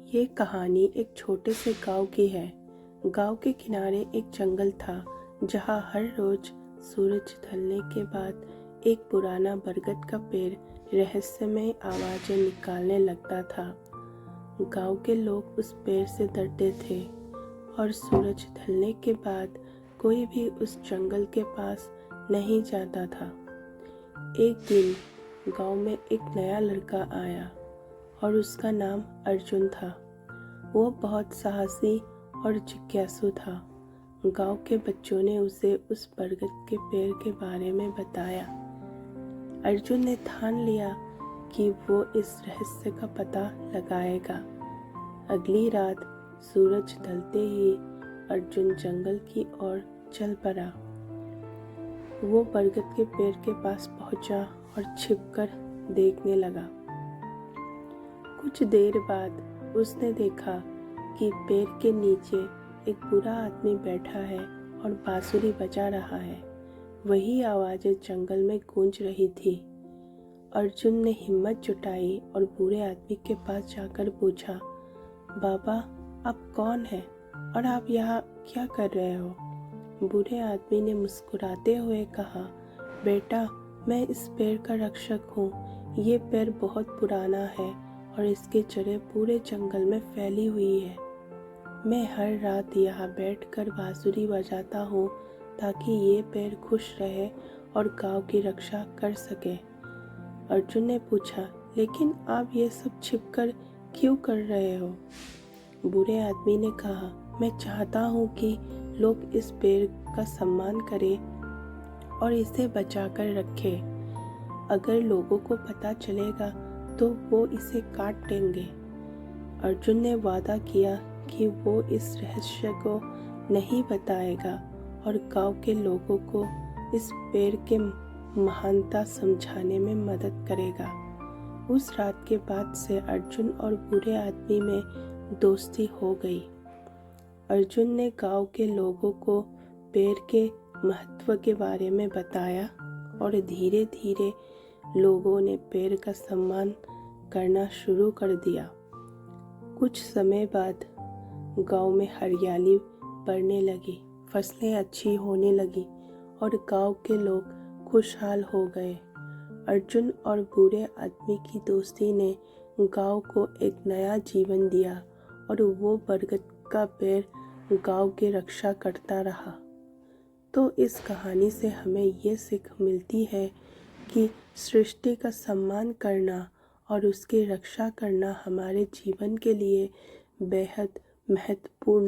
ये कहानी एक छोटे से गांव की है। गांव के किनारे एक जंगल था जहां हर रोज सूरज ढलने के बाद एक पुराना बरगद का पेड़ रहस्यमय आवाजें निकालने लगता था। गांव के लोग उस पेड़ से डरते थे और सूरज ढलने के बाद कोई भी उस जंगल के पास नहीं जाता था। एक दिन गांव में एक नया लड़का आया और उसका नाम अर्जुन था। वो बहुत साहसी और जिज्ञासु था। गांव के बच्चों ने उसे उस बरगद के पेड़ के बारे में बताया। अर्जुन ने ठान लिया कि वो इस रहस्य का पता लगाएगा। अगली रात सूरज ढलते ही अर्जुन जंगल की ओर चल पड़ा। वो बरगद के पेड़ के पास पहुंचा और छिपकर देखने लगा। कुछ देर बाद उसने देखा कि पेड़ के नीचे एक बूढ़ा आदमी बैठा है और बांसुरी बजा रहा है। वही आवाजें जंगल में गूंज रही थी। अर्जुन ने हिम्मत जुटाई और बूढ़े आदमी के पास जाकर पूछा, बाबा, आप कौन हैं और आप यहाँ क्या कर रहे हो? बूढ़े आदमी ने मुस्कुराते हुए कहा, बेटा, मैं इस पेड़ का रक्षक हूँ। ये पेड़ बहुत पुराना है और इसकी जड़ें पूरे जंगल में फैली हुई है। मैं हर रात यहाँ बैठकर बांसुरी बजाता हूँ ताकि ये पेड़ खुश रहे और गांव की रक्षा कर सके। अर्जुन ने पूछा, लेकिन आप ये सब छिपकर क्यों कर रहे हो? बूढ़े आदमी ने कहा, मैं चाहता हूँ कि लोग इस पेड़ का सम्मान करें और इसे बचाकर रखें। अगर लोगों को पता चलेगा तो वो इसे काट देंगे। अर्जुन ने वादा किया कि वो इस रहस्य को नहीं बताएगा और गांव के लोगों को इस पेड़ के महानता समझाने में मदद करेगा। उस रात के बाद से अर्जुन और बूढ़े आदमी में दोस्ती हो गई। अर्जुन ने गांव के लोगों को पेड़ के महत्व के बारे में बताया और धीरे धीरे लोगों ने पेड़ का सम्मान करना शुरू कर दिया। कुछ समय बाद गांव में हरियाली बढ़ने लगी, फसलें अच्छी होने लगी और गांव के लोग खुशहाल हो गए। अर्जुन और बूढ़े आदमी की दोस्ती ने गांव को एक नया जीवन दिया और वो बरगद का पेड़ गांव की रक्षा करता रहा। तो इस कहानी से हमें ये सीख मिलती है कि सृष्टि का सम्मान करना और उसकी रक्षा करना हमारे जीवन के लिए बेहद महत्वपूर्ण